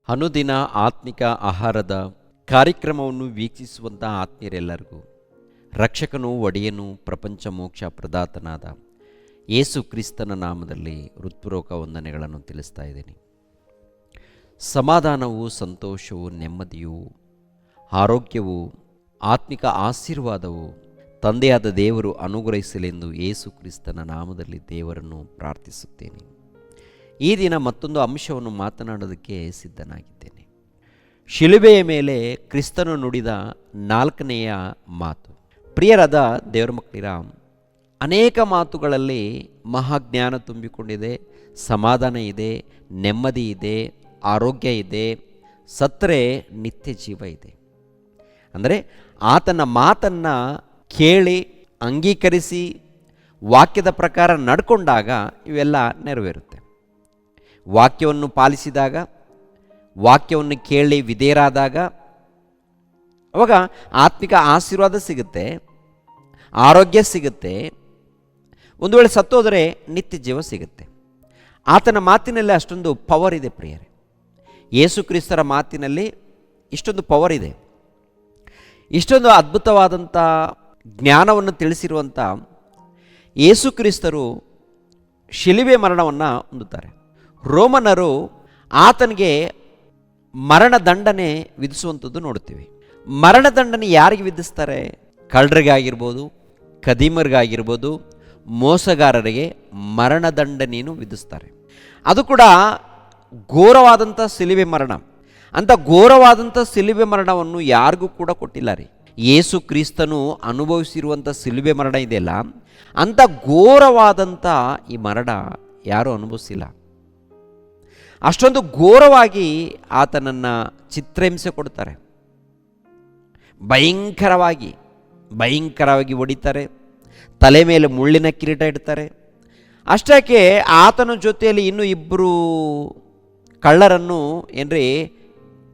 ಅನುದಿನ ಆತ್ಮಿಕ ಆಹಾರದ ಕಾರ್ಯಕ್ರಮವನ್ನು ವೀಕ್ಷಿಸುವಂಥ ಆತ್ಮೀಯರೆಲ್ಲರಿಗೂ ರಕ್ಷಕನೂ ಒಡೆಯನೂ ಪ್ರಪಂಚ ಮೋಕ್ಷ ಪ್ರದಾತನಾದ ಯೇಸು ಕ್ರಿಸ್ತನ ನಾಮದಲ್ಲಿ ಹೃತ್ಪೂರ್ವಕ ವಂದನೆಗಳನ್ನು ತಿಳಿಸ್ತಾ ಇದ್ದೀನಿ. ಸಮಾಧಾನವು, ಸಂತೋಷವು, ನೆಮ್ಮದಿಯು, ಆರೋಗ್ಯವು, ಆತ್ಮಿಕ ಆಶೀರ್ವಾದವು ತಂದೆಯಾದ ದೇವರು ಅನುಗ್ರಹಿಸಲೆಂದು ಯೇಸು ಕ್ರಿಸ್ತನ ನಾಮದಲ್ಲಿ ದೇವರನ್ನು ಪ್ರಾರ್ಥಿಸುತ್ತೇನೆ. ಈ ದಿನ ಮತ್ತೊಂದು ಅಂಶವನ್ನು ಮಾತನಾಡೋದಕ್ಕೆ ಸಿದ್ಧನಾಗಿದ್ದೇನೆ. ಶಿಲುಬೆಯ ಮೇಲೆ ಕ್ರಿಸ್ತನು ನುಡಿದ 4ನೆಯ ಮಾತು. ಪ್ರಿಯರಾದ ದೇವರ ಮಕ್ಕಳಿರ, ಅನೇಕ ಮಾತುಗಳಲ್ಲಿ ಮಹಾಜ್ಞಾನ ತುಂಬಿಕೊಂಡಿದೆ, ಸಮಾಧಾನ ಇದೆ, ನೆಮ್ಮದಿ ಇದೆ, ಆರೋಗ್ಯ ಇದೆ, ಸತ್ತರೆ ನಿತ್ಯ ಜೀವ ಇದೆ. ಅಂದರೆ ಆತನ ಮಾತನ್ನು ಕೇಳಿ ಅಂಗೀಕರಿಸಿ ವಾಕ್ಯದ ಪ್ರಕಾರ ನಡ್ಕೊಂಡಾಗ ಇವೆಲ್ಲ ನೆರವೇರುತ್ತೆ. ವಾಕ್ಯವನ್ನು ಪಾಲಿಸಿದಾಗ, ವಾಕ್ಯವನ್ನು ಕೇಳಿ ವಿಧೇಯರಾದಾಗ ಅವಾಗ ಆತ್ಮಿಕ ಆಶೀರ್ವಾದ ಸಿಗುತ್ತೆ, ಆರೋಗ್ಯ ಸಿಗುತ್ತೆ. ಒಂದು ವೇಳೆ ಸತ್ತೋದರೆ ನಿತ್ಯ ಜೀವ ಸಿಗುತ್ತೆ. ಆತನ ಮಾತಿನಲ್ಲಿ ಅಷ್ಟೊಂದು ಪವರ್ ಇದೆ ಪ್ರಿಯರೇ. ಯೇಸು ಕ್ರಿಸ್ತರ ಮಾತಿನಲ್ಲಿ ಇಷ್ಟೊಂದು ಪವರ್ ಇದೆ. ಇಷ್ಟೊಂದು ಅದ್ಭುತವಾದಂಥ ಜ್ಞಾನವನ್ನು ತಿಳಿಸಿರುವಂಥ ಯೇಸು ಕ್ರಿಸ್ತರು ಶಿಲುಬೆ ಮರಣವನ್ನು ಹೊಂದುತ್ತಾರೆ. ರೋಮನರು ಆತನಿಗೆ ಮರಣದಂಡನೆ ವಿಧಿಸುವಂಥದ್ದು ನೋಡ್ತೀವಿ. ಮರಣದಂಡನೆ ಯಾರಿಗೆ ವಿಧಿಸ್ತಾರೆ? ಕಳ್ಳರಿಗಾಗಿರ್ಬೋದು, ಕದೀಮರಿಗಾಗಿರ್ಬೋದು, ಮೋಸಗಾರರಿಗೆ ಮರಣದಂಡನೆಯನ್ನು ವಿಧಿಸ್ತಾರೆ. ಅದು ಕೂಡ ಘೋರವಾದಂಥ ಶಿಲುಬೆ ಮರಣ. ಅಂಥ ಘೋರವಾದಂಥ ಶಿಲುಬೆ ಮರಣವನ್ನು ಯಾರಿಗೂ ಕೂಡ ಕೊಟ್ಟಿಲ್ಲ ರೀ. ಯೇಸು ಕ್ರಿಸ್ತನು ಅನುಭವಿಸಿರುವಂಥ ಶಿಲುಬೆ ಮರಣ ಇದೆಯಲ್ಲ, ಅಂಥ ಘೋರವಾದಂಥ ಈ ಮರಣ ಯಾರೂ ಅನುಭವಿಸಿಲ್ಲ. ಅಷ್ಟೊಂದು ಘೋರವಾಗಿ ಆತನನ್ನು ಚಿತ್ರಹಿಂಸೆ ಕೊಡ್ತಾರೆ. ಭಯಂಕರವಾಗಿ ಹೊಡಿತಾರೆ. ತಲೆ ಮೇಲೆ ಮುಳ್ಳಿನ ಕಿರೀಟ ಇಡ್ತಾರೆ. ಅಷ್ಟಕ್ಕೆ ಆತನ ಜೊತೆಯಲ್ಲಿ ಇನ್ನೂ 2 ಕಳ್ಳರನ್ನು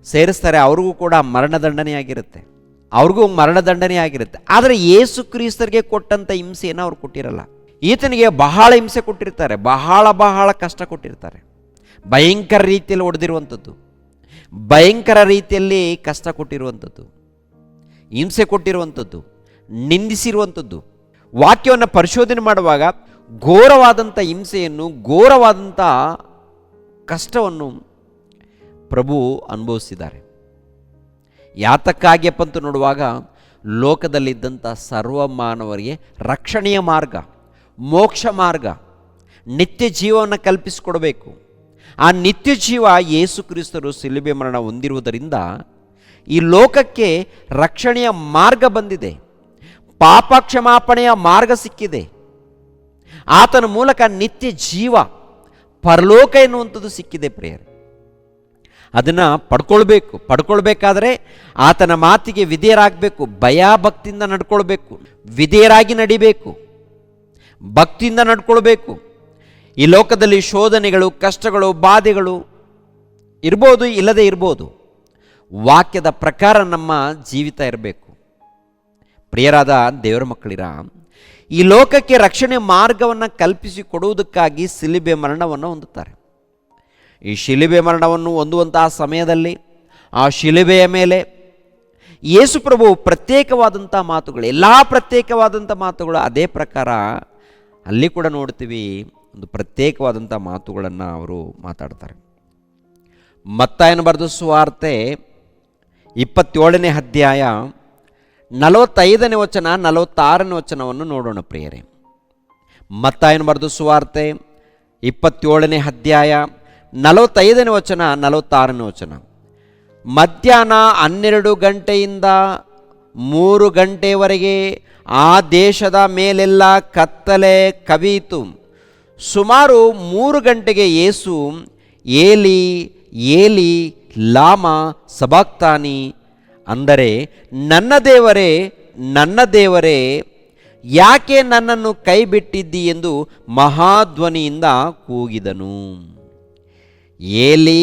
ಸೇರಿಸ್ತಾರೆ. ಅವ್ರಿಗೂ ಕೂಡ ಮರಣದಂಡನೆ ಆಗಿರುತ್ತೆ. ಆದರೆ ಯೇಸು ಕ್ರಿಸ್ತರಿಗೆ ಕೊಟ್ಟಂಥ ಹಿಂಸೆಯನ್ನು ಅವ್ರು ಕೊಟ್ಟಿರಲ್ಲ. ಈತನಿಗೆ ಬಹಳ ಹಿಂಸೆ ಕೊಟ್ಟಿರ್ತಾರೆ, ಬಹಳ ಕಷ್ಟ ಕೊಟ್ಟಿರ್ತಾರೆ. ಭಯಂಕರ ರೀತಿಯಲ್ಲಿ ಹೊಡೆದಿರುವಂಥದ್ದು, ಭಯಂಕರ ರೀತಿಯಲ್ಲಿ ಕಷ್ಟ ಕೊಟ್ಟಿರುವಂಥದ್ದು, ಹಿಂಸೆ ಕೊಟ್ಟಿರುವಂಥದ್ದು, ನಿಂದಿಸಿರುವಂಥದ್ದು. ವಾಕ್ಯವನ್ನು ಪರಿಶೋಧನೆ ಮಾಡುವಾಗ ಘೋರವಾದಂಥ ಹಿಂಸೆಯನ್ನು, ಘೋರವಾದಂಥ ಕಷ್ಟವನ್ನು ಪ್ರಭು ಅನುಭವಿಸಿದ್ದಾರೆ. ಯಾತಕ್ಕಾಗಿಯಪ್ಪ ಅಂತ ನೋಡುವಾಗ ಲೋಕದಲ್ಲಿದ್ದಂಥ ಸರ್ವ ಮಾನವರಿಗೆ ರಕ್ಷಣೆಯ ಮಾರ್ಗ, ಮೋಕ್ಷ ಮಾರ್ಗ, ನಿತ್ಯ ಜೀವವನ್ನು ಕಲ್ಪಿಸಿಕೊಡಬೇಕು. ಆ ನಿತ್ಯ ಜೀವ ಯೇಸು ಕ್ರಿಸ್ತರು ಶಿಲುಬೆ ಮರಣ ಹೊಂದಿರುವುದರಿಂದ ಈ ಲೋಕಕ್ಕೆ ರಕ್ಷಣೆಯ ಮಾರ್ಗ ಬಂದಿದೆ, ಪಾಪ ಕ್ಷಮಾಪಣೆಯ ಮಾರ್ಗ ಸಿಕ್ಕಿದೆ. ಆತನ ಮೂಲಕ ನಿತ್ಯ ಜೀವ, ಪರಲೋಕ ಎನ್ನುವಂಥದ್ದು ಸಿಕ್ಕಿದೆ ಪ್ರಿಯರೇ. ಅದನ್ನು ಪಡ್ಕೊಳ್ಬೇಕಾದ್ರೆ ಆತನ ಮಾತಿಗೆ ವಿಧೇಯರಾಗಬೇಕು, ಭಯಭಕ್ತಿಯಿಂದ ನಡ್ಕೊಳ್ಬೇಕು, ವಿಧೇಯರಾಗಿ ನಡಿಬೇಕು, ಭಕ್ತಿಯಿಂದ ನಡ್ಕೊಳ್ಬೇಕು. ಈ ಲೋಕದಲ್ಲಿ ಶೋಧನೆಗಳು, ಕಷ್ಟಗಳು, ಬಾಧೆಗಳು ಇರ್ಬೋದು, ಇಲ್ಲದೆ ಇರ್ಬೋದು. ವಾಕ್ಯದ ಪ್ರಕಾರ ನಮ್ಮ ಜೀವಿತ ಇರಬೇಕು. ಪ್ರಿಯರಾದ ದೇವರ ಮಕ್ಕಳಿರ, ಈ ಲೋಕಕ್ಕೆ ರಕ್ಷಣೆ ಮಾರ್ಗವನ್ನು ಕಲ್ಪಿಸಿಕೊಡುವುದಕ್ಕಾಗಿ ಶಿಲುಬೆ ಮರಣವನ್ನು ಹೊಂದುತ್ತಾರೆ. ಈ ಶಿಲುಬೆ ಮರಣವನ್ನು ಹೊಂದುವಂತಹ ಸಮಯದಲ್ಲಿ ಆ ಶಿಲುಬೆಯ ಮೇಲೆ ಯೇಸು ಪ್ರಭು ಪ್ರತ್ಯೇಕವಾದಂಥ ಮಾತುಗಳು, ಎಲ್ಲ ಪ್ರತ್ಯೇಕವಾದಂಥ ಮಾತುಗಳು. ಅದೇ ಪ್ರಕಾರ ಅಲ್ಲಿ ಕೂಡ ನೋಡ್ತೀವಿ, ಒಂದು ಪ್ರತ್ಯೇಕವಾದಂಥ ಮಾತುಗಳನ್ನು ಅವರು ಮಾತಾಡ್ತಾರೆ. ಮತ್ತಾಯನ ಬರೆದ ಸುವಾರ್ತೆ 27ನೇ ಅಧ್ಯಾಯ 45ನೇ ವಚನ 46ನೇ ವಚನವನ್ನು ನೋಡೋಣ ಪ್ರಿಯರೇ. ಮತ್ತಾಯನ ಬರೆದ ಸುವಾರ್ತೆ 27ನೇ ಅಧ್ಯಾಯ 45ನೇ ವಚನ 46ನೇ ವಚನ. ಮಧ್ಯಾಹ್ನ 12 ಗಂಟೆಯಿಂದ 3 ಗಂಟೆಯವರೆಗೆ ಆ ದೇಶದ ಮೇಲೆಲ್ಲ ಕತ್ತಲೆ ಕವಿಯಿತು. ಸುಮಾರು 3 ಗಂಟೆಗೆ ಯೇಸು ಏಲಿ ಏಲಿ ಲಾಮ ಸಬಕ್ತಾನಿ, ಅಂದರೆ ನನ್ನ ದೇವರೇ ನನ್ನ ದೇವರೇ ಯಾಕೆ ನನ್ನನ್ನು ಕೈ ಬಿಟ್ಟಿದ್ದಿ ಎಂದು ಮಹಾಧ್ವನಿಯಿಂದ ಕೂಗಿದನು. ಏಲಿ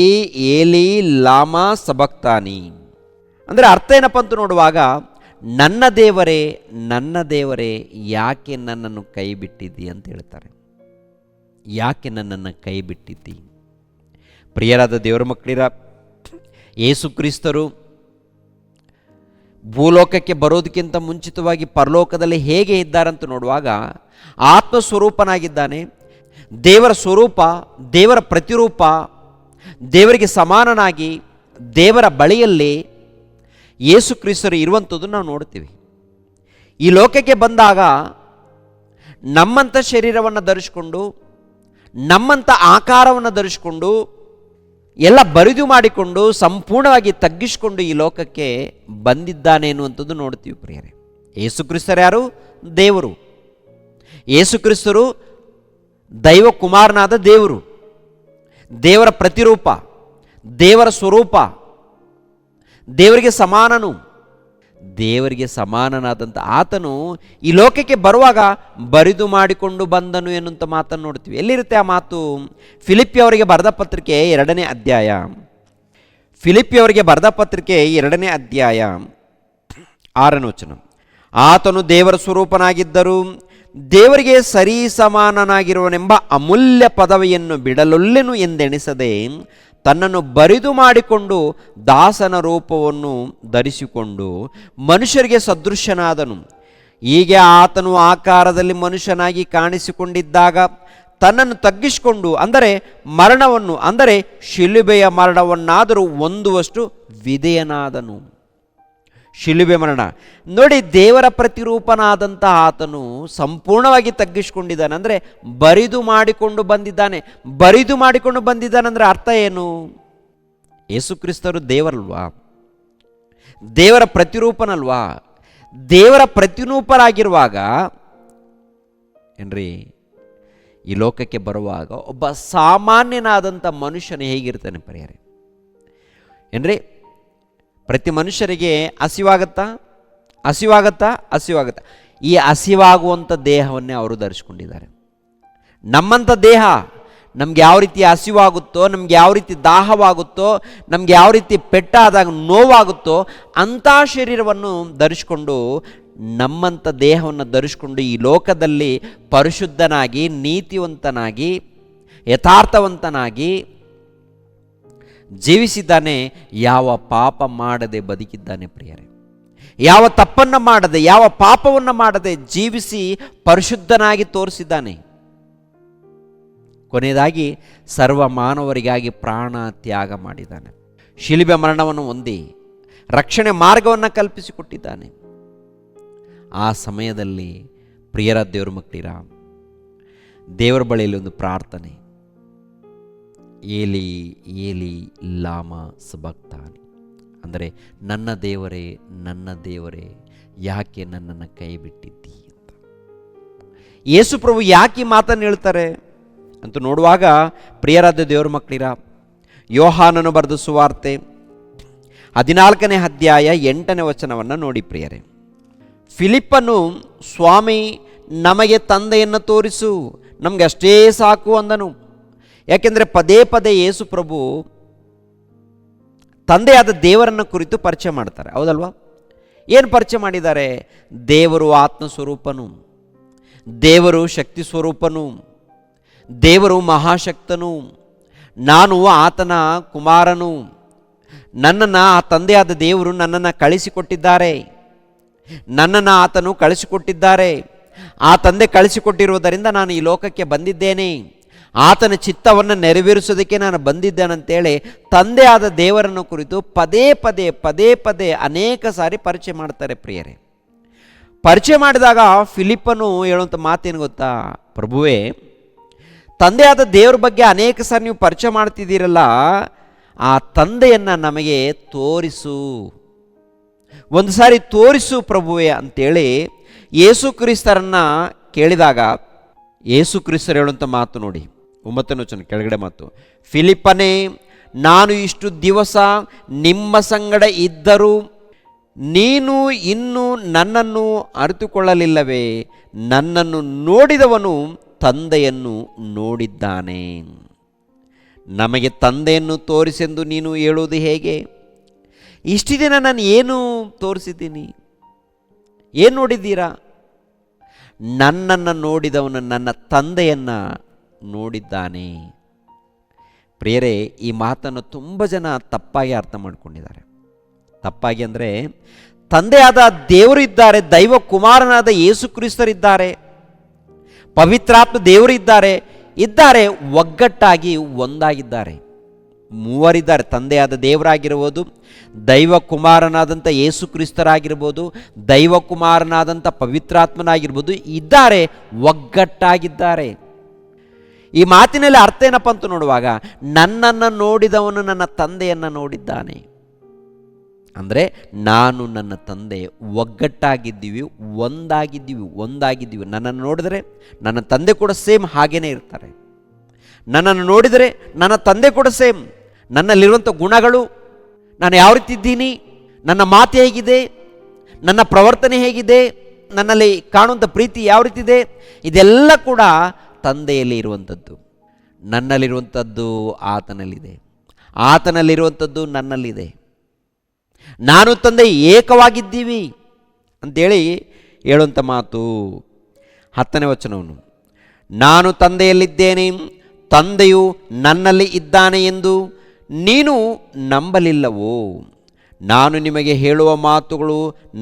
ಏಲಿ ಲಾಮ ಸಬಕ್ತಾನಿ ಅಂದರೆ ಅರ್ಥ ಏನಪ್ಪ ಅಂತ ನೋಡುವಾಗ, ನನ್ನ ದೇವರೇ ಯಾಕೆ ನನ್ನನ್ನು ಕೈ ಬಿಟ್ಟಿದ್ದಿ ಅಂತ ಹೇಳ್ತಾರೆ. ಯಾಕೆ ನನ್ನನ್ನು ಕೈ ಬಿಟ್ಟಿದ್ದಿ? ಪ್ರಿಯರಾದ ದೇವರ ಮಕ್ಕಳಿರ, ಯೇಸು ಕ್ರಿಸ್ತರು ಭೂಲೋಕಕ್ಕೆ ಬರೋದಕ್ಕಿಂತ ಮುಂಚಿತವಾಗಿ ಪರಲೋಕದಲ್ಲಿ ಹೇಗೆ ಇದ್ದಾರಂತ ನೋಡುವಾಗ ಆತ್ಮಸ್ವರೂಪನಾಗಿದ್ದಾನೆ. ದೇವರ ಸ್ವರೂಪ, ದೇವರ ಪ್ರತಿರೂಪ, ದೇವರಿಗೆ ಸಮಾನನಾಗಿ ದೇವರ ಬಳಿಯಲ್ಲಿ ಯೇಸು ಕ್ರಿಸ್ತರು ಇರುವಂಥದ್ದು ನಾವು ನೋಡ್ತೀವಿ. ಈ ಲೋಕಕ್ಕೆ ಬಂದಾಗ ನಮ್ಮಂಥ ಶರೀರವನ್ನು ಧರಿಸಿಕೊಂಡು, ನಮ್ಮಂಥ ಆಕಾರವನ್ನು ಧರಿಸಿಕೊಂಡು, ಎಲ್ಲ ಬರಿದು ಮಾಡಿಕೊಂಡು ಸಂಪೂರ್ಣವಾಗಿ ತಗ್ಗಿಸಿಕೊಂಡು ಈ ಲೋಕಕ್ಕೆ ಬಂದಿದ್ದಾನೆ ಎನ್ನುವಂಥದ್ದು ನೋಡ್ತೀವಿ ಪ್ರಿಯರೇ. ಯೇಸು ಕ್ರಿಸ್ತರು ಯಾರು? ದೇವರು. ಯೇಸು ಕ್ರಿಸ್ತರು ದೈವ ಕುಮಾರನಾದ ದೇವರು, ದೇವರ ಪ್ರತಿರೂಪ, ದೇವರ ಸ್ವರೂಪ, ದೇವರಿಗೆ ಸಮಾನನು. ದೇವರಿಗೆ ಸಮಾನನಾದಂಥ ಆತನು ಈ ಲೋಕಕ್ಕೆ ಬರುವಾಗ ಬರಿದು ಮಾಡಿಕೊಂಡು ಬಂದನು ಎನ್ನುವಂಥ ಮಾತನ್ನು ನೋಡ್ತೀವಿ. ಎಲ್ಲಿರುತ್ತೆ ಆ ಮಾತು? ಫಿಲಿಪ್ಪಿಯವರಿಗೆ ಬರೆದ ಪತ್ರಿಕೆ 2ನೇ ಅಧ್ಯಾಯ. ಫಿಲಿಪ್ಪಿಯವರಿಗೆ ಬರೆದ ಪತ್ರಿಕೆ 2ನೇ ಅಧ್ಯಾಯ 6ನೇ ವಚನ. ಆತನು ದೇವರ ಸ್ವರೂಪನಾಗಿದ್ದರೂ ದೇವರಿಗೆ ಸರಿ ಸಮಾನನಾಗಿರುವನೆಂಬ ಅಮೂಲ್ಯ ಪದವಿಯನ್ನು ಬಿಡಲೊಲ್ಲೆನು ಎಂದೆಣಿಸದೆ ತನ್ನನ್ನು ಬರಿದು ಮಾಡಿಕೊಂಡು ದಾಸನ ರೂಪವನ್ನು ಧರಿಸಿಕೊಂಡು ಮನುಷ್ಯರಿಗೆ ಸದೃಶನಾದನು. ಹೀಗೆ ಆತನು ಆಕಾರದಲ್ಲಿ ಮನುಷ್ಯನಾಗಿ ಕಾಣಿಸಿಕೊಂಡಿದ್ದಾಗ ತನ್ನನ್ನು ತಗ್ಗಿಸಿಕೊಂಡು, ಅಂದರೆ ಮರಣವನ್ನು, ಅಂದರೆ ಶಿಲುಬೆಯ ಮರಣವನ್ನಾದರೂ ಹೊಂದುವಷ್ಟು ವಿಧೇಯನಾದನು. ಶಿಲುಬೆ ಮರಣ ನೋಡಿ, ದೇವರ ಪ್ರತಿರೂಪನಾದಂಥ ಆತನು ಸಂಪೂರ್ಣವಾಗಿ ತಗ್ಗಿಸಿಕೊಂಡಿದ್ದಾನೆ, ಅಂದರೆ ಬರಿದು ಮಾಡಿಕೊಂಡು ಬಂದಿದ್ದಾನೆ. ಬರಿದು ಮಾಡಿಕೊಂಡು ಬಂದಿದ್ದಾನೆ ಅಂದರೆ ಅರ್ಥ ಏನು? ಯೇಸು ಕ್ರಿಸ್ತರು ದೇವರಲ್ವಾ? ದೇವರ ಪ್ರತಿರೂಪನಲ್ವಾ? ದೇವರ ಪ್ರತಿರೂಪರಾಗಿರುವಾಗ ಏನ್ರಿ, ಈ ಲೋಕಕ್ಕೆ ಬರುವಾಗ ಒಬ್ಬ ಸಾಮಾನ್ಯನಾದಂಥ ಮನುಷ್ಯನೇ ಹೇಗಿರ್ತಾನೆ ಪರಿಹಾರ ಏನ್ರಿ? ಪ್ರತಿ ಮನುಷ್ಯರಿಗೆ ಹಸಿವಾಗತ್ತಾ? ಈ ಹಸಿವಾಗುವಂಥ ದೇಹವನ್ನೇ ಅವರು ಧರಿಸ್ಕೊಂಡಿದ್ದಾರೆ. ನಮ್ಮಂಥ ದೇಹ ನಮ್ಗೆ ಯಾವ ರೀತಿ ಹಸಿವಾಗುತ್ತೋ, ನಮ್ಗೆ ಯಾವ ರೀತಿ ದಾಹವಾಗುತ್ತೋ, ನಮ್ಗೆ ಯಾವ ರೀತಿ ಪೆಟ್ಟಾದಾಗ ನೋವಾಗುತ್ತೋ ಅಂಥ ಶರೀರವನ್ನು ಧರಿಸ್ಕೊಂಡು, ನಮ್ಮಂಥ ದೇಹವನ್ನು ಧರಿಸ್ಕೊಂಡು ಈ ಲೋಕದಲ್ಲಿ ಪರಿಶುದ್ಧನಾಗಿ, ನೀತಿವಂತನಾಗಿ, ಯಥಾರ್ಥವಂತನಾಗಿ ಜೀವಿಸಿದ್ದಾನೆ. ಯಾವ ಪಾಪ ಮಾಡದೆ ಬದುಕಿದ್ದಾನೆ ಪ್ರಿಯರೇ. ಯಾವ ತಪ್ಪನ್ನು ಮಾಡದೆ, ಯಾವ ಪಾಪವನ್ನು ಮಾಡದೆ ಜೀವಿಸಿ ಪರಿಶುದ್ಧನಾಗಿ ತೋರಿಸಿದ್ದಾನೆ. ಕೊನೆಯದಾಗಿ ಸರ್ವ ಮಾನವರಿಗಾಗಿ ಪ್ರಾಣ ತ್ಯಾಗ ಮಾಡಿದ್ದಾನೆ. ಶಿಲುಬೆ ಮರಣವನ್ನು ಹೊಂದಿ ರಕ್ಷಣೆ ಮಾರ್ಗವನ್ನು ಕಲ್ಪಿಸಿಕೊಟ್ಟಿದ್ದಾನೆ. ಆ ಸಮಯದಲ್ಲಿ ಪ್ರಿಯರ ದೇವರ ಮಕ್ಕಳಿರ, ದೇವರ ಬಳಿಯಲ್ಲಿ ಒಂದು ಪ್ರಾರ್ಥನೆ, ಏಲಿ ಏಲಿ ಲಾಮ ಸಬಕ್ತಾನಿ, ಅಂದರೆ ನನ್ನ ದೇವರೇ, ನನ್ನ ದೇವರೇ, ಯಾಕೆ ನನ್ನನ್ನು ಕೈ ಬಿಟ್ಟಿದ್ದಿ ಅಂತ. ಯೇಸು ಪ್ರಭು ಯಾಕೆ ಮಾತನ್ನು ಹೇಳ್ತಾರೆ ಅಂತ ನೋಡುವಾಗ ಪ್ರಿಯರಾದ ದೇವರ ಮಕ್ಕಳಿರ, ಯೋಹಾನನು ಬರೆದ ಸುವಾರ್ತೆ 14ನೇ ಅಧ್ಯಾಯ 8ನೇ ವಚನವನ್ನು ನೋಡಿ ಪ್ರಿಯರೇ. ಫಿಲಿಪ್ಪನು, ಸ್ವಾಮಿ ನಮಗೆ ತಂದೆಯನ್ನು ತೋರಿಸು, ನಮಗೆ ಅಷ್ಟೇ ಸಾಕು ಅಂದನು. ಯಾಕೆಂದರೆ ಪದೇ ಪದೇ ಯೇಸು ಪ್ರಭು ತಂದೆಯಾದ ದೇವರನ್ನು ಕುರಿತು ಪರಿಚಯ ಮಾಡ್ತಾರೆ, ಹೌದಲ್ವಾ? ಏನು ಪರಿಚಯ ಮಾಡಿದ್ದಾರೆ? ದೇವರು ಆತ್ಮಸ್ವರೂಪನು, ದೇವರು ಶಕ್ತಿ ಸ್ವರೂಪನು, ದೇವರು ಮಹಾಶಕ್ತನು, ನಾನು ಆತನ ಕುಮಾರನು, ನನ್ನನ್ನು ಆ ತಂದೆಯಾದ ದೇವರು ನನ್ನನ್ನು ಕಳಿಸಿಕೊಟ್ಟಿದ್ದಾರೆ, ನನ್ನನ್ನು ಆತನು ಕಳಿಸಿಕೊಟ್ಟಿದ್ದಾರೆ. ಆ ತಂದೆ ಕಳಿಸಿಕೊಟ್ಟಿರುವುದರಿಂದ ನಾನು ಈ ಲೋಕಕ್ಕೆ ಬಂದಿದ್ದೇನೆ, ಆತನ ಚಿತ್ತವನ್ನು ನೆರವೇರಿಸೋದಕ್ಕೆ ನಾನು ಬಂದಿದ್ದೇನಂತೇಳಿ ತಂದೆಯಾದ ದೇವರನ್ನು ಕುರಿತು ಪದೇ ಪದೇ ಅನೇಕ ಸಾರಿ ಪರಿಚಯ ಮಾಡ್ತಾರೆ ಪ್ರಿಯರೇ. ಪರಿಚಯ ಮಾಡಿದಾಗ ಫಿಲಿಪ್ಪನು ಹೇಳುವಂಥ ಮಾತೇನು ಗೊತ್ತಾ? ಪ್ರಭುವೇ, ತಂದೆಯಾದ ದೇವರ ಬಗ್ಗೆ ಅನೇಕ ಸಾರಿ ನೀವು ಪರಿಚಯ ಮಾಡ್ತಿದ್ದೀರಲ್ಲ, ಆ ತಂದೆಯನ್ನು ನಮಗೆ ತೋರಿಸು, ಒಂದು ಸಾರಿ ತೋರಿಸು ಪ್ರಭುವೇ ಅಂತೇಳಿ ಯೇಸು ಕ್ರಿಸ್ತರನ್ನು ಕೇಳಿದಾಗ ಯೇಸು ಕ್ರಿಸ್ತರು ಹೇಳುವಂಥ ಮಾತು ನೋಡಿ, 9ನೇ ವಚನ ಕೆಳಗಡೆ ಮಾತು, ಫಿಲಿಪ್ಪನೇ, ನಾನು ಇಷ್ಟು ದಿವಸ ನಿಮ್ಮ ಸಂಗಡ ಇದ್ದರೂ ನೀನು ಇನ್ನೂ ನನ್ನನ್ನು ಅರಿತುಕೊಳ್ಳಲಿಲ್ಲವೇ? ನನ್ನನ್ನು ನೋಡಿದವನು ತಂದೆಯನ್ನು ನೋಡಿದ್ದಾನೆ. ನಮಗೆ ತಂದೆಯನ್ನು ತೋರಿಸೆಂದು ನೀನು ಹೇಳುವುದು ಹೇಗೆ? ಇಷ್ಟು ದಿನ ನಾನು ಏನು ತೋರಿಸಿದ್ದೀನಿ? ಏನು ನೋಡಿದ್ದೀರಾ? ನನ್ನನ್ನು ನೋಡಿದವನು ನನ್ನ ತಂದೆಯನ್ನು ನೋಡಿದ್ದಾನೆ. ಪ್ರಿಯರೇ, ಈ ಮಾತನ್ನು ತುಂಬ ಜನ ತಪ್ಪಾಗಿ ಅರ್ಥ ಮಾಡ್ಕೊಂಡಿದ್ದಾರೆ. ತಪ್ಪಾಗಿ ಅಂದರೆ, ತಂದೆಯಾದ ದೇವರು ಇದ್ದಾರೆ, ದೈವ ಕುಮಾರನಾದ ಯೇಸು ಕ್ರಿಸ್ತರಿದ್ದಾರೆ, ಪವಿತ್ರಾತ್ಮ ದೇವರು ಇದ್ದಾರೆ, ಒಗ್ಗಟ್ಟಾಗಿ ಒಂದಾಗಿದ್ದಾರೆ. ಮೂವರಿದ್ದಾರೆ. ತಂದೆಯಾದ ದೇವರಾಗಿರ್ಬೋದು, ದೈವ ಕುಮಾರನಾದಂಥ ಯೇಸು ಕ್ರಿಸ್ತರಾಗಿರ್ಬೋದು, ದೈವ ಕುಮಾರನಾದಂಥ ಪವಿತ್ರಾತ್ಮನಾಗಿರ್ಬೋದು, ಇದ್ದಾರೆ, ಒಗ್ಗಟ್ಟಾಗಿದ್ದಾರೆ. ಈ ಮಾತಿನಲ್ಲಿ ಅರ್ಥ ಏನಪ್ಪ ಅಂತ ನೋಡುವಾಗ, ನನ್ನನ್ನು ನೋಡಿದವನು ನನ್ನ ತಂದೆಯನ್ನು ನೋಡಿದ್ದಾನೆ. ಅಂದರೆ ನಾನು ನನ್ನ ತಂದೆ ಒಗ್ಗಟ್ಟಾಗಿದ್ದೀವಿ, ಒಂದಾಗಿದ್ದೀವಿ. ನನ್ನನ್ನು ನೋಡಿದರೆ ನನ್ನ ತಂದೆ ಕೂಡ ಸೇಮ್ ಹಾಗೇನೇ ಇರ್ತಾರೆ. ನನ್ನನ್ನು ನೋಡಿದರೆ ನನ್ನ ತಂದೆ ಕೂಡ ಸೇಮ್. ನನ್ನಲ್ಲಿರುವಂಥ ಗುಣಗಳು, ನಾನು ಯಾವ ರೀತಿ ಇದ್ದೀನಿ, ನನ್ನ ಮಾತು ಹೇಗಿದೆ, ನನ್ನ ಪ್ರವರ್ತನೆ ಹೇಗಿದೆ, ನನ್ನಲ್ಲಿ ಕಾಣುವಂಥ ಪ್ರೀತಿ ಯಾವ ರೀತಿ ಇದೆ, ಇದೆಲ್ಲ ಕೂಡ ತಂದೆಯಲ್ಲಿ ಇರುವಂಥದ್ದು. ನನ್ನಲ್ಲಿರುವಂಥದ್ದು ಆತನಲ್ಲಿದೆ, ಆತನಲ್ಲಿರುವಂಥದ್ದು ನನ್ನಲ್ಲಿದೆ. ನಾನು ತಂದೆ ಏಕವಾಗಿದ್ದೀವಿ ಅಂತೇಳಿ ಹೇಳುವಂಥ ಮಾತು 10ನೇ ವಚನವನ್ನು. ನಾನು ತಂದೆಯಲ್ಲಿದ್ದೇನೆ, ತಂದೆಯು ನನ್ನಲ್ಲಿ ಇದ್ದಾನೆ ಎಂದು ನೀನು ನಂಬಲಿಲ್ಲವೋ? ನಾನು ನಿಮಗೆ ಹೇಳುವ ಮಾತುಗಳು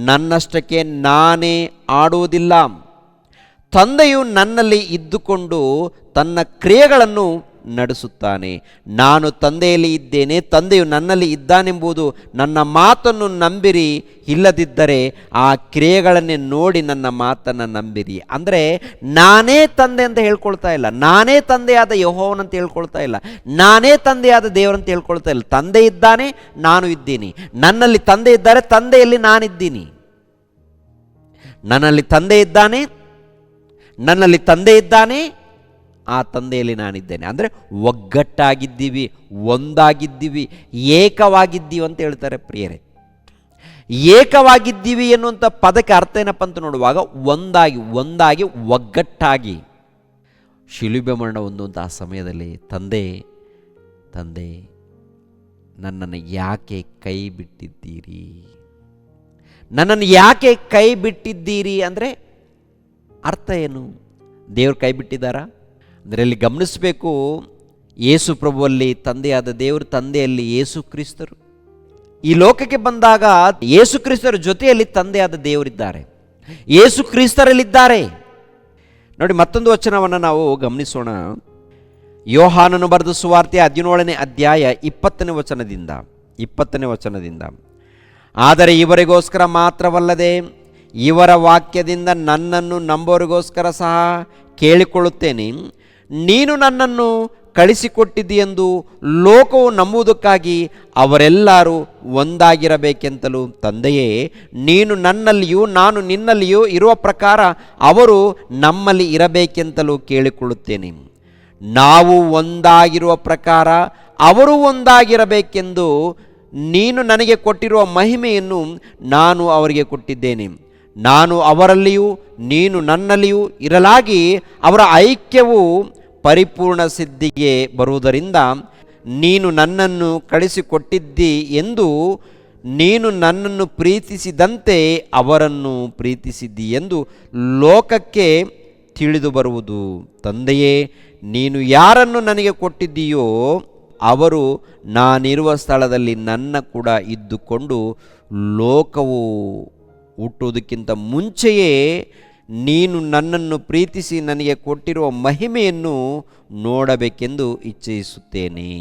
ನನ್ನಷ್ಟಕ್ಕೆ ನಾನೇ ಆಡುವುದಿಲ್ಲ. ತಂದೆಯು ನನ್ನಲ್ಲಿ ಇದ್ದುಕೊಂಡು ತನ್ನ ಕ್ರಿಯೆಗಳನ್ನು ನಡೆಸುತ್ತಾನೆ. ನಾನು ತಂದೆಯಲ್ಲಿ ಇದ್ದೇನೆ, ತಂದೆಯು ನನ್ನಲ್ಲಿ ಇದ್ದಾನೆಂಬುದು ನನ್ನ ಮಾತನ್ನು ನಂಬಿರಿ, ಇಲ್ಲದಿದ್ದರೆ ಆ ಕ್ರಿಯೆಗಳನ್ನೇ ನೋಡಿ ನನ್ನ ಮಾತನ್ನು ನಂಬಿರಿ. ಅಂದರೆ ನಾನೇ ತಂದೆ ಅಂತ ಹೇಳ್ಕೊಳ್ತಾ ಇಲ್ಲ, ನಾನೇ ತಂದೆಯಾದ ಯೆಹೋವನಂತ ಹೇಳ್ಕೊಳ್ತಾ ಇಲ್ಲ, ನಾನೇ ತಂದೆಯಾದ ದೇವರಂತ ಹೇಳ್ಕೊಳ್ತಾ ಇಲ್ಲ. ತಂದೆ ಇದ್ದಾನೆ, ನಾನು ಇದ್ದೀನಿ. ನನ್ನಲ್ಲಿ ತಂದೆ ಇದ್ದಾರೆ, ತಂದೆಯಲ್ಲಿ ನಾನಿದ್ದೀನಿ. ನನ್ನಲ್ಲಿ ತಂದೆ ಇದ್ದಾನೆ, ಆ ತಂದೆಯಲ್ಲಿ ನಾನಿದ್ದೇನೆ. ಅಂದರೆ ಒಗ್ಗಟ್ಟಾಗಿದ್ದೀವಿ, ಒಂದಾಗಿದ್ದೀವಿ, ಏಕವಾಗಿದ್ದೀವಿ ಅಂತ ಹೇಳ್ತಾರೆ ಪ್ರಿಯರೇ. ಏಕವಾಗಿದ್ದೀವಿ ಎನ್ನುವಂಥ ಪದಕ್ಕೆ ಅರ್ಥ ಏನಪ್ಪ ಅಂತ ನೋಡುವಾಗ, ಒಂದಾಗಿ ಒಗ್ಗಟ್ಟಾಗಿ. ಶಿಲುಬೆ ಮರಣ ಹೊಂದುವಂಥ ಆ ಸಮಯದಲ್ಲಿ ತಂದೆ ನನ್ನನ್ನು ಯಾಕೆ ಕೈ ಬಿಟ್ಟಿದ್ದೀರಿ, ನನ್ನನ್ನು ಯಾಕೆ ಕೈ ಬಿಟ್ಟಿದ್ದೀರಿ ಅಂದರೆ ಅರ್ಥ ಏನು? ದೇವರು ಕೈ ಬಿಟ್ಟಿದ್ದಾರಾ? ಅದರಲ್ಲಿ ಗಮನಿಸಬೇಕು, ಯೇಸು ಪ್ರಭುವಲ್ಲಿ ತಂದೆಯಾದ ದೇವರು, ತಂದೆಯಲ್ಲಿ ಯೇಸು ಕ್ರಿಸ್ತರು. ಈ ಲೋಕಕ್ಕೆ ಬಂದಾಗ ಯೇಸು ಕ್ರಿಸ್ತರ ಜೊತೆಯಲ್ಲಿ ತಂದೆಯಾದ ದೇವರಿದ್ದಾರೆ, ಯೇಸು ಕ್ರಿಸ್ತರಲ್ಲಿದ್ದಾರೆ. ನೋಡಿ, ಮತ್ತೊಂದು ವಚನವನ್ನು ನಾವು ಗಮನಿಸೋಣ. ಯೋಹಾನನು ಬರೆದ ಸುವಾರ್ತೆ 17ನೇ ಅಧ್ಯಾಯ 20ನೇ ವಚನದಿಂದ, ಆದರೆ ಇವರಿಗೋಸ್ಕರ ಮಾತ್ರವಲ್ಲದೆ ಇವರ ವಾಕ್ಯದಿಂದ ನನ್ನನ್ನು ನಂಬೋರಿಗೋಸ್ಕರ ಸಹ ಕೇಳಿಕೊಳ್ಳುತ್ತೇನೆ. ನೀನು ನನ್ನನ್ನು ಕಳಿಸಿಕೊಟ್ಟಿದ್ದೀಯೆಂದು ಲೋಕವು ನಂಬುವುದಕ್ಕಾಗಿ ಅವರೆಲ್ಲರೂ ಒಂದಾಗಿರಬೇಕೆಂತಲೂ ತಂದೆಯೇ, ನೀನು ನನ್ನಲ್ಲಿಯೂ ನಾನು ನಿನ್ನಲ್ಲಿಯೂ ಇರುವ ಪ್ರಕಾರ ಅವರು ನಮ್ಮಲ್ಲಿ ಇರಬೇಕೆಂತಲೂ ಕೇಳಿಕೊಳ್ಳುತ್ತೇನೆ. ನಾವು ಒಂದಾಗಿರುವ ಪ್ರಕಾರ ಅವರು ಒಂದಾಗಿರಬೇಕೆಂದು ನೀನು ನನಗೆ ಕೊಟ್ಟಿರುವ ಮಹಿಮೆಯನ್ನು ನಾನು ಅವರಿಗೆ ಕೊಟ್ಟಿದ್ದೇನೆ. ನಾನು ಅವರಲ್ಲಿಯೂ ನೀನು ನನ್ನಲ್ಲಿಯೂ ಇರಲಾಗಿ ಅವರ ಐಕ್ಯವು ಪರಿಪೂರ್ಣ ಸಿದ್ಧಿಗೆ ಬರುವುದರಿಂದ ನೀನು ನನ್ನನ್ನು ಕಳಿಸಿಕೊಟ್ಟಿದ್ದಿ ಎಂದು ನೀನು ನನ್ನನ್ನು ಪ್ರೀತಿಸಿದಂತೆ ಅವರನ್ನು ಪ್ರೀತಿಸಿದ್ದಿ ಎಂದು ಲೋಕಕ್ಕೆ ತಿಳಿದು ಬರುವುದು. ತಂದೆಯೇ, ನೀನು ಯಾರನ್ನು ನನಗೆ ಕೊಟ್ಟಿದ್ದೀಯೋ ಅವರು ನಾನಿರುವ ಸ್ಥಳದಲ್ಲಿ ನನ್ನ ಕೂಡ ಇದ್ದುಕೊಂಡು ಲೋಕವು ಹುಟ್ಟುವುದಕ್ಕಿಂತ ಮುಂಚೆಯೇ ನೀನು ನನ್ನನ್ನು ಪ್ರೀತಿಸಿ ನನಗೆ ಕೊಟ್ಟಿರುವ ಮಹಿಮೆಯನ್ನು ನೋಡಬೇಕೆಂದು ಇಚ್ಛಿಸುತ್ತೇನೆ.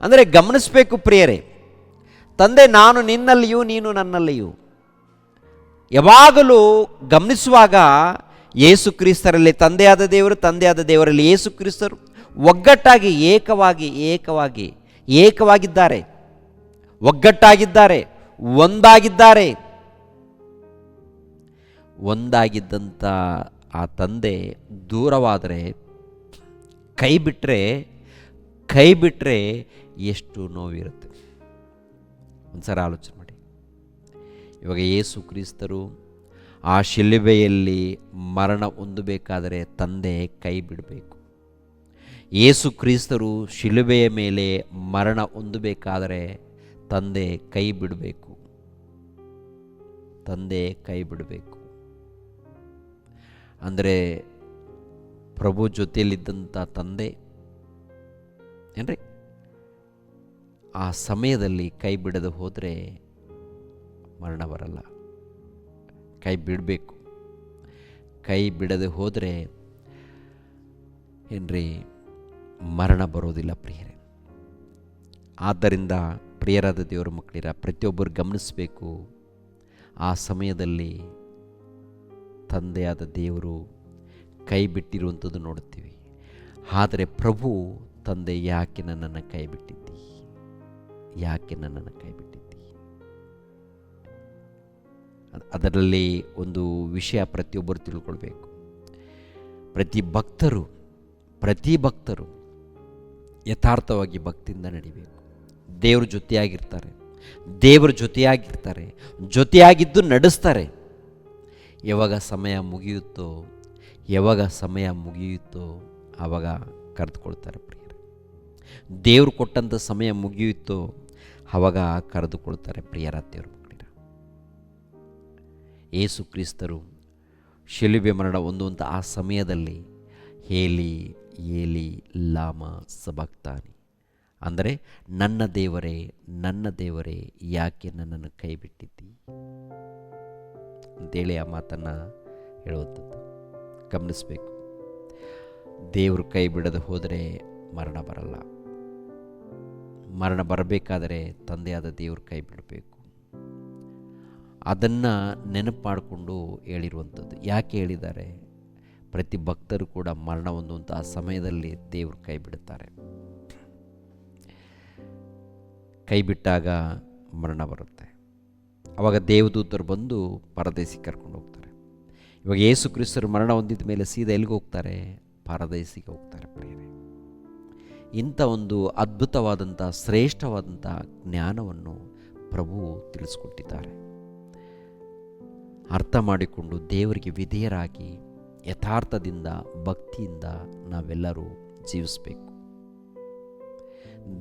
ಅಂದರೆ ಗಮನಿಸಬೇಕು ಪ್ರಿಯರೇ, ತಂದೆ ನಾನು ನಿನ್ನಲ್ಲಿಯೂ ನೀನು ನನ್ನಲ್ಲಿಯೂ. ಯಾವಾಗಲೂ ಗಮನಿಸುವಾಗ ಯೇಸು ಕ್ರಿಸ್ತರಲ್ಲಿ ತಂದೆಯಾದ ದೇವರು, ತಂದೆಯಾದ ದೇವರಲ್ಲಿ ಯೇಸು ಕ್ರಿಸ್ತರು ಒಗ್ಗಟ್ಟಾಗಿ ಏಕವಾಗಿದ್ದಾರೆ, ಒಗ್ಗಟ್ಟಾಗಿದ್ದಾರೆ, ಒಂದಾಗಿದ್ದಂಥ ಆ ತಂದೆ ದೂರವಾದರೆ, ಕೈ ಬಿಟ್ಟರೆ ಎಷ್ಟು ನೋವಿರುತ್ತೆ. ಒಂದ್ಸಲ ಆಲೋಚನೆ ಮಾಡಿ. ಇವಾಗ ಯೇಸು ಕ್ರಿಸ್ತರು ಆ ಶಿಲುಬೆಯಲ್ಲಿ ಮರಣ ಹೊಂದಬೇಕಾದರೆ ತಂದೆ ಕೈ ಬಿಡಬೇಕು. ಯೇಸು ಕ್ರಿಸ್ತರು ಶಿಲುಬೆಯ ಮೇಲೆ ಮರಣ ಹೊಂದಬೇಕಾದರೆ ತಂದೆ ಕೈ ಬಿಡಬೇಕು. ಅಂದರೆ ಪ್ರಭು ಜೊತೆಯಲ್ಲಿದ್ದಂಥ ತಂದೆ ಏನ್ರಿ ಆ ಸಮಯದಲ್ಲಿ ಕೈ ಬಿಡದೆ ಹೋದರೆ ಮರಣ ಬರಲ್ಲ. ಕೈ ಬಿಡಬೇಕು. ಕೈ ಬಿಡದೆ ಹೋದರೆ ಏನ್ರಿ ಮರಣ ಬರೋದಿಲ್ಲ ಪ್ರಿಯರೇ. ಆದ್ದರಿಂದ ಪ್ರಿಯರಾದ ದೇವರ ಮಕ್ಕಳಿರ ಪ್ರತಿಯೊಬ್ಬರು ಗಮನಿಸಬೇಕು. ಆ ಸಮಯದಲ್ಲಿ ತಂದೆಯಾದ ದೇವರು ಕೈ ಬಿಟ್ಟಿರುವಂಥದ್ದು ನೋಡುತ್ತೀವಿ. ಆದರೆ ಪ್ರಭು ತಂದೆ ಯಾಕೆ ನನ್ನನ್ನು ಕೈ ಬಿಟ್ಟಿದ್ದಿ, ಯಾಕೆ ನನ್ನನ್ನು ಕೈ ಬಿಟ್ಟಿದ್ದಿ? ಅದರಲ್ಲಿ ಒಂದು ವಿಷಯ ಪ್ರತಿಯೊಬ್ಬರು ತಿಳ್ಕೊಳ್ಬೇಕು. ಪ್ರತಿ ಭಕ್ತರು ಯಥಾರ್ಥವಾಗಿ ಭಕ್ತಿಯಿಂದ ನಡಿಬೇಕು. ದೇವ್ರ ಜೊತೆಯಾಗಿರ್ತಾರೆ, ಜೊತೆಯಾಗಿದ್ದು ನಡೆಸ್ತಾರೆ. ಯಾವಾಗ ಸಮಯ ಮುಗಿಯುತ್ತೋ ಆವಾಗ ಕರೆದುಕೊಳ್ತಾರೆ ಪ್ರಿಯರೇ. ದೇವರು ಕೊಟ್ಟಂಥ ಸಮಯ ಮುಗಿಯುತ್ತೋ ಆವಾಗ ಕರೆದುಕೊಳ್ತಾರೆ ಪ್ರಿಯರ ದೇವ್ರ ಮಕ್ಕಳಿರ. ಯೇಸು ಕ್ರಿಸ್ತರು ಶಿಲುಬೆ ಮರಣ ಹೊಂದುವಂಥ ಆ ಸಮಯದಲ್ಲಿ ಏಲಿ ಏಲಿ ಲಾಮ ಸಬಕ್ತಾನಿ ಅಂದರೆ ನನ್ನ ದೇವರೇ ಯಾಕೆ ನನ್ನನ್ನು ಕೈ ಬಿಟ್ಟಿದ್ದಿ ಅಂತೇಳಿ ಆ ಮಾತನ್ನು ಹೇಳುವಂಥದ್ದು ಗಮನಿಸಬೇಕು. ದೇವರು ಕೈ ಬಿಡದೆ ಹೋದರೆ ಮರಣ ಬರಲ್ಲ. ಮರಣ ಬರಬೇಕಾದರೆ ತಂದೆಯಾದ ದೇವರು ಕೈ ಬಿಡಬೇಕು. ಅದನ್ನು ನೆನಪು ಮಾಡಿಕೊಂಡು ಹೇಳಿರುವಂಥದ್ದು. ಯಾಕೆ ಹೇಳಿದ್ದಾರೆ? ಪ್ರತಿ ಭಕ್ತರು ಕೂಡ ಮರಣ ಹೊಂದುವಂಥ ಆ ಸಮಯದಲ್ಲಿ ದೇವರು ಕೈ ಬಿಡುತ್ತಾರೆ. ಕೈ ಬಿಟ್ಟಾಗ ಮರಣ ಬರುತ್ತೆ. ಆವಾಗ ದೇವದೂತರು ಬಂದು ಪರದೇಶಿಗೆ ಕರ್ಕೊಂಡು ಹೋಗ್ತಾರೆ. ಇವಾಗ ಯೇಸು ಕ್ರಿಸ್ತರು ಮರಣ ಹೊಂದಿದ ಮೇಲೆ ಸೀದಾ ಎಲ್ಲಿಗೆ ಹೋಗ್ತಾರೆ? ಪರದೇಶಿಗೆ ಹೋಗ್ತಾರೆ ಪ್ರಿಯರೇ. ಇಂಥ ಒಂದು ಅದ್ಭುತವಾದಂಥ ಶ್ರೇಷ್ಠವಾದಂಥ ಜ್ಞಾನವನ್ನು ಪ್ರಭು ತಿಳಿಸ್ಕೊಟ್ಟಿದ್ದಾರೆ. ಅರ್ಥ ಮಾಡಿಕೊಂಡು ದೇವರಿಗೆ ವಿಧೇಯರಾಗಿ ಯಥಾರ್ಥದಿಂದ ಭಕ್ತಿಯಿಂದ ನಾವೆಲ್ಲರೂ ಜೀವಿಸಬೇಕು.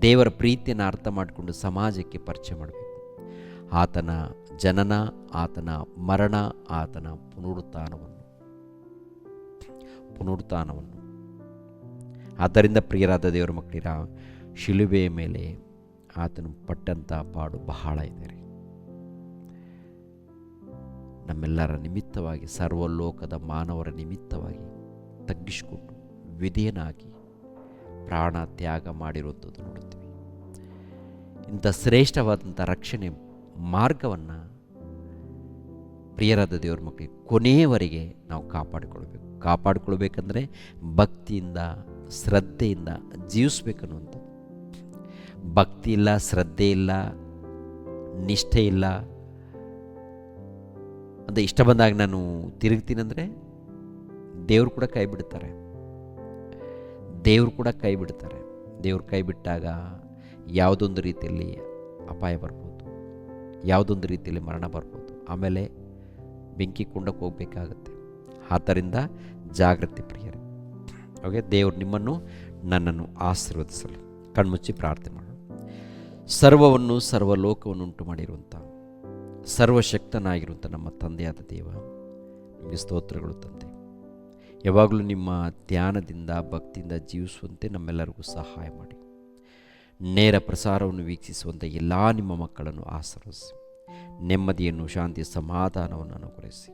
ದೇವರ ಪ್ರೀತಿಯನ್ನು ಅರ್ಥ ಮಾಡಿಕೊಂಡು ಸಮಾಜಕ್ಕೆ ಪರಿಚಯ ಮಾಡಬೇಕು. ಆತನ ಜನನ, ಆತನ ಮರಣ, ಆತನ ಪುನರುತ್ಥಾನವನ್ನು. ಆದ್ದರಿಂದ ಪ್ರಿಯರಾದ ದೇವರ ಮಕ್ಕಳಿರ, ಶಿಲುಬೆಯ ಮೇಲೆ ಆತನು ಪಟ್ಟಂಥ ಪಾಡು ಬಹಳ ಇದೆ. ನಮ್ಮೆಲ್ಲರ ನಿಮಿತ್ತವಾಗಿ, ಸರ್ವಲೋಕದ ಮಾನವರ ನಿಮಿತ್ತವಾಗಿ ತಗ್ಗಿಸಿಕೊಂಡು ವಿಧೇಯನಾಗಿ ಪ್ರಾಣ ತ್ಯಾಗ ಮಾಡಿರುವಂಥದ್ದು ನೋಡುತ್ತೀವಿ. ಇಂಥ ಶ್ರೇಷ್ಠವಾದಂಥ ರಕ್ಷಣೆ ಮಾರ್ಗವನ್ನು ಪ್ರಿಯರಾದ ದೇವರ ಮಕ್ಕಳಿಗೆ ಕೊನೆಯವರೆಗೆ ನಾವು ಕಾಪಾಡಿಕೊಳ್ಬೇಕಂದ್ರೆ ಭಕ್ತಿಯಿಂದ ಶ್ರದ್ಧೆಯಿಂದ ಜೀವಿಸ್ಬೇಕನ್ನುವಂಥದ್ದು. ಭಕ್ತಿ ಇಲ್ಲ, ಶ್ರದ್ಧೆ ಇಲ್ಲ, ನಿಷ್ಠೆ ಇಲ್ಲ ಅಂತ ಇಷ್ಟ ಬಂದಾಗ ನಾನು ತಿರುಗ್ತೀನಂದರೆ ದೇವರು ಕೂಡ ಕೈ ಬಿಡ್ತಾರೆ. ದೇವರು ಕೈ ಬಿಟ್ಟಾಗ ಯಾವುದೊಂದು ರೀತಿಯಲ್ಲಿ ಅಪಾಯ ಬರ್ಬೋದು, ಯಾವುದೊಂದು ರೀತಿಯಲ್ಲಿ ಮರಣ ಬರ್ಬೋದು, ಆಮೇಲೆ ಬೆಂಕಿ ಕುಂಡಕ್ಕೆ ಹೋಗಬೇಕಾಗತ್ತೆ. ಆದ್ದರಿಂದ ಜಾಗೃತಿ ಪ್ರಿಯರೇ. ಓಕೆ, ದೇವರು ನಿಮ್ಮನ್ನು ನನ್ನನ್ನು ಆಶೀರ್ವದಿಸಲಿ. ಕಣ್ಮುಚ್ಚಿ ಪ್ರಾರ್ಥನೆ ಮಾಡೋಣ. ಸರ್ವವನ್ನು ಸರ್ವಲೋಕವನ್ನು ಉಂಟು ಮಾಡಿರುವಂಥ ಸರ್ವಶಕ್ತನಾಗಿರುವಂಥ ನಮ್ಮ ತಂದೆಯಾದ ದೇವ, ನಿಮಗೆ ಸ್ತೋತ್ರಗಳು ತಂದೆ. ಯಾವಾಗಲೂ ನಿಮ್ಮ ಧ್ಯಾನದಿಂದ ಭಕ್ತಿಯಿಂದ ಜೀವಿಸುವಂತೆ ನಮ್ಮೆಲ್ಲರಿಗೂ ಸಹಾಯ ಮಾಡಿ. ನೇರ ಪ್ರಸಾರವನ್ನು ವೀಕ್ಷಿಸುವಂಥ ಎಲ್ಲ ನಿಮ್ಮ ಮಕ್ಕಳನ್ನು ಆಶೀರ್ವದಿಸಿ, ನೆಮ್ಮದಿಯನ್ನು, ಶಾಂತಿ, ಸಮಾಧಾನವನ್ನು ಅನುಗ್ರಹಿಸಿ,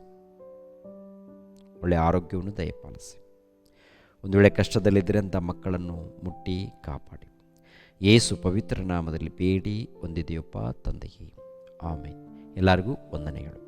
ಒಳ್ಳೆಯ ಆರೋಗ್ಯವನ್ನು ದಯಪಾಲಿಸಿ. ಒಂದು ವೇಳೆ ಕಷ್ಟದಲ್ಲಿದ್ದರೆ ಅಂಥ ಮಕ್ಕಳನ್ನು ಮುಟ್ಟಿ ಕಾಪಾಡಿ. ಯೇಸು ಪವಿತ್ರ ನಾಮದಲ್ಲಿ ಬೇಡಿ ಹೊಂದಿದೆಯಪ್ಪ ತಂದೆಯೇ, ಆಮೇನ್. ಎಲ್ಲರಿಗೂ ವಂದನೆಗಳು.